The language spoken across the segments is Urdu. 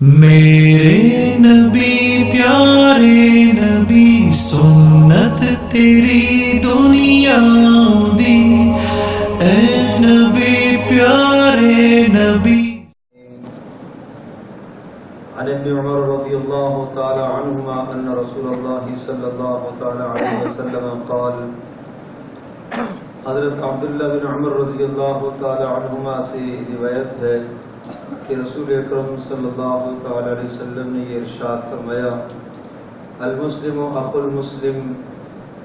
میرے نبی پیارے نبی سنت تیری دنیا دی، اے نبی پیارے نبی۔ عن ابن عمر رضی اللہ تعالی عنہما ان رسول اللہ صلی اللہ تعالی علیہ وسلم قال، حضرت عبداللہ بن عمر رضی اللہ تعالی عنہما سے روایت ہے کہ رسول اکرم صلی اللہ تعالی علیہ وسلم نے یہ ارشاد فرمایا، المسلم اخو المسلم،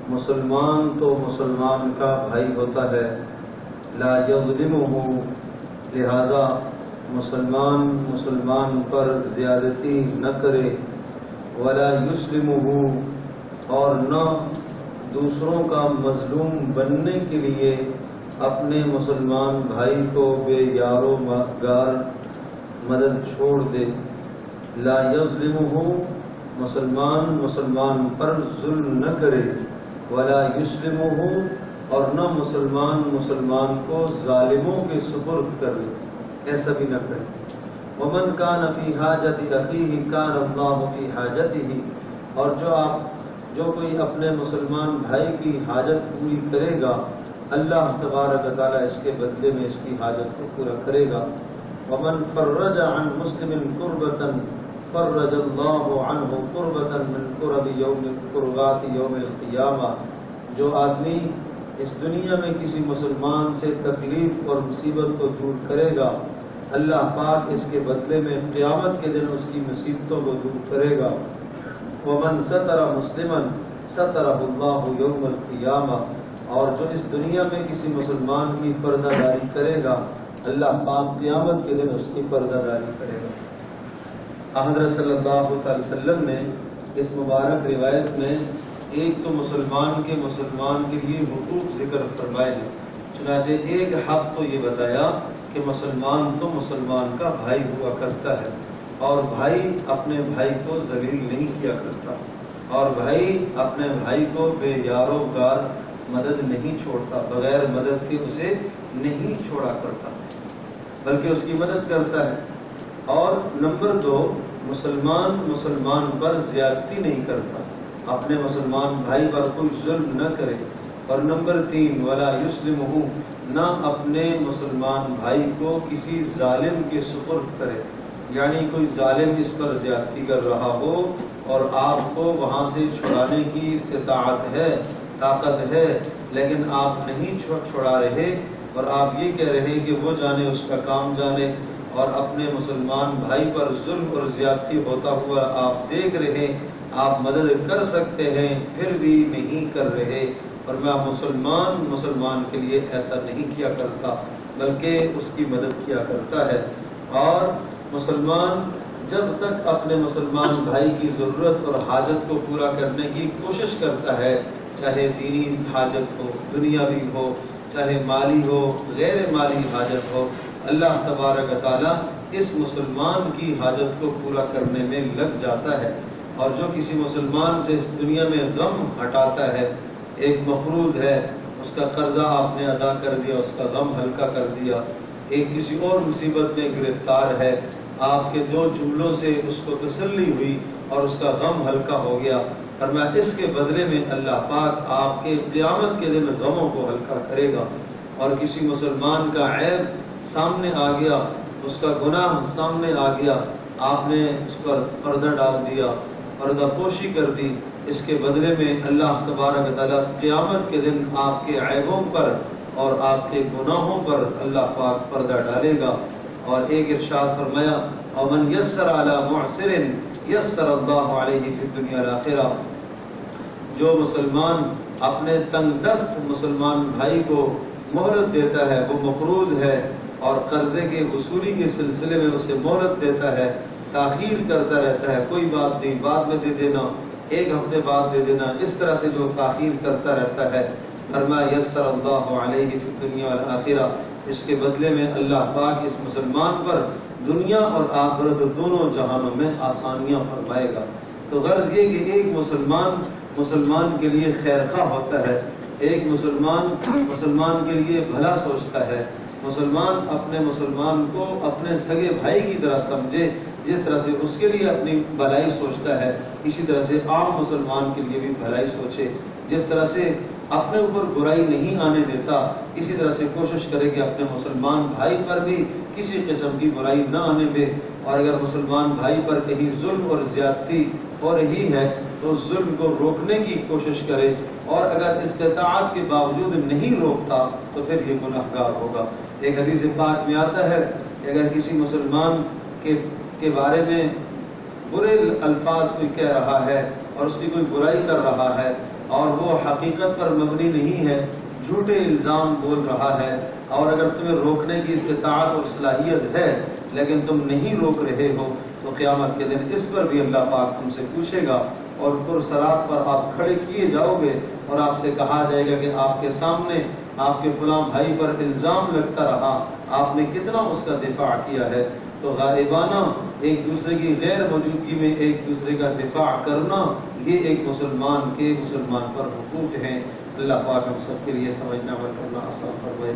مسلمان تو مسلمان کا بھائی ہوتا ہے، لا یظلمہ، لہذا مسلمان پر زیادتی نہ کرے، ولا یسلمہ، اور نہ دوسروں کا مظلوم بننے کے لیے اپنے مسلمان بھائی کو بے یار و مددگار مدد چھوڑ دے۔ لا یظلمہ، مسلمان پر ظلم نہ کرے، ولا یسلمہ، اور نہ مسلمان کو ظالموں کے سپرد کرے، ایسا بھی نہ کرے۔ ومن کان فی حاجت اخیہ کان اللہ فی حاجتہ، اور جو کوئی اپنے مسلمان بھائی کی حاجت پوری کرے گا، اللہ تبارک و تعالی اس کے بدلے میں اس کی حاجت کو پورا کرے گا۔ ومن فرج عن مسلم کربۃ فرج اللہ عنہ کربۃ من کربات یوم القیامہ، جو آدمی اس دنیا میں کسی مسلمان سے تکلیف اور مصیبت کو دور کرے گا، اللہ پاک اس کے بدلے میں قیامت کے دن اس کی مصیبتوں کو دور کرے گا۔ ومن ستر مسلما سترہ اللہ یوم القیامہ، اور جو اس دنیا میں کسی مسلمان کی پردہ داری کرے گا، اللہ پاک قیامت کے دن اس کی پردہ داری کرے گا۔ حضرت صلی اللہ علیہ وسلم نے اس مبارک روایت میں ایک تو مسلمان کے لیے حقوق ذکر فرمائے ہیں، چنانچہ ایک حق تو یہ بتایا کہ مسلمان تو مسلمان کا بھائی ہوا کرتا ہے، اور بھائی اپنے بھائی کو ذلیل نہیں کیا کرتا، اور بھائی اپنے بھائی کو بے یار و غار مدد نہیں چھوڑتا، بغیر مدد کے اسے نہیں چھوڑا کرتا بلکہ اس کی مدد کرتا ہے۔ اور نمبر 2، مسلمان پر زیادتی نہیں کرتا، اپنے مسلمان بھائی پر کوئی ظلم نہ کرے۔ اور نمبر 3، ولا یسلمہ، نہ اپنے مسلمان بھائی کو کسی ظالم کے سپرد کرے، یعنی کوئی ظالم اس پر زیادتی کر رہا ہو اور آپ کو وہاں سے چھڑانے کی استطاعت ہے، طاقت ہے، لیکن آپ نہیں چھڑا رہے، اور آپ یہ کہہ رہے ہیں کہ وہ جانے، اس کا کام جانے، اور اپنے مسلمان بھائی پر ظلم اور زیادتی ہوتا ہوا آپ دیکھ رہے، آپ مدد کر سکتے ہیں پھر بھی نہیں کر رہے، اور میں مسلمان کے لیے ایسا نہیں کیا کرتا بلکہ اس کی مدد کیا کرتا ہے۔ اور مسلمان جب تک اپنے مسلمان بھائی کی ضرورت اور حاجت کو پورا کرنے کی کوشش کرتا ہے، چاہے دینی حاجت ہو، دنیاوی ہو، چاہے مالی ہو، غیر مالی حاجت ہو، اللہ تبارک و تعالیٰ اس مسلمان کی حاجت کو پورا کرنے میں لگ جاتا ہے۔ اور جو کسی مسلمان سے اس دنیا میں غم ہٹاتا ہے، ایک مقروض ہے، اس کا قرضہ آپ نے ادا کر دیا، اس کا غم ہلکا کر دیا، ایک کسی اور مصیبت میں گرفتار ہے، آپ کے 2 جملوں سے اس کو تسلی ہوئی اور اس کا غم ہلکا ہو گیا، اور میں اس کے بدلے میں اللہ پاک آپ کے قیامت کے دن غموں کو ہلکا کرے گا۔ اور کسی مسلمان کا عیب سامنے آ گیا، اس کا گناہ سامنے آ گیا، آپ نے اس پر پردہ ڈال دیا، پردہ پوشی کر دی، اس کے بدلے میں اللہ تبارک و تعالیٰ قیامت کے دن آپ کے عیبوں پر اور آپ کے گناہوں پر اللہ پاک پردہ ڈالے گا۔ اور ایک ارشاد فرمایا، ومن یسر علی معسر یسر اللہ علیہ فی الدنیا والآخرہ، جو مسلمان اپنے تنگ دست مسلمان بھائی کو مہلت دیتا ہے، وہ مقروض ہے اور قرضے کے وصولی کے سلسلے میں اسے مہلت دیتا ہے، تاخیر کرتا رہتا ہے، کوئی بات نہیں، بعد میں دے دینا، 1 ہفتے بعد دے دینا، اس طرح سے جو تاخیر کرتا رہتا ہے، فرمایا یسر اللہ علیہ فی الدنیا والآخرہ، اس کے بدلے میں اللہ پاک اس مسلمان پر دنیا اور آخرت دونوں جہانوں میں آسانیاں فرمائے گا۔ تو غرض یہ کہ ایک مسلمان کے لیے خیر خواہ ہوتا ہے، ایک مسلمان کے لیے بھلا سوچتا ہے، مسلمان اپنے مسلمان کو اپنے سگے بھائی کی طرح سمجھے، جس طرح سے اس کے لیے اپنی بھلائی سوچتا ہے اسی طرح سے عام مسلمان کے لیے بھی بھلائی سوچے. جس طرح سے اپنے اوپر برائی نہیں آنے دیتا اسی طرح سے کوشش کرے کہ اپنے مسلمان بھائی پر بھی کسی قسم کی برائی نہ آنے دے. اور اگر مسلمان بھائی پر کہیں ظلم اور زیادتی ہو رہی ہے تو ظلم کو روکنے کی کوشش کرے. اور اگر استطاعت کے باوجود نہیں روکتا تو پھر یہ گنہگار ہوگا. ایک حدیث پاک میں آتا ہے کہ اگر کسی مسلمان کے بارے میں برے الفاظ کوئی کہہ رہا ہے اور اس کی کوئی برائی کر رہا ہے اور وہ حقیقت پر مبنی نہیں ہے، جھوٹے الزام بول رہا ہے، اور اگر تمہیں روکنے کی استطاعت اور صلاحیت ہے لیکن تم نہیں روک رہے ہو تو قیامت کے دن اس پر بھی اللہ پاک تم سے پوچھے گا. اور پرسرات پر آپ کھڑے کیے جاؤ گے اور آپ سے کہا جائے گا کہ آپ کے سامنے آپ کے فلاں بھائی پر الزام لگتا رہا، آپ نے کتنا اس کا دفاع کیا ہے. تو غائبانہ ایک دوسرے کی غیر موجودگی میں ایک دوسرے کا دفاع کرنا یہ ایک مسلمان کے مسلمان پر حقوق ہیں. اللہ پاک ہم سب کے لیے سمجھنا عمل کرنا آسان فرمائے.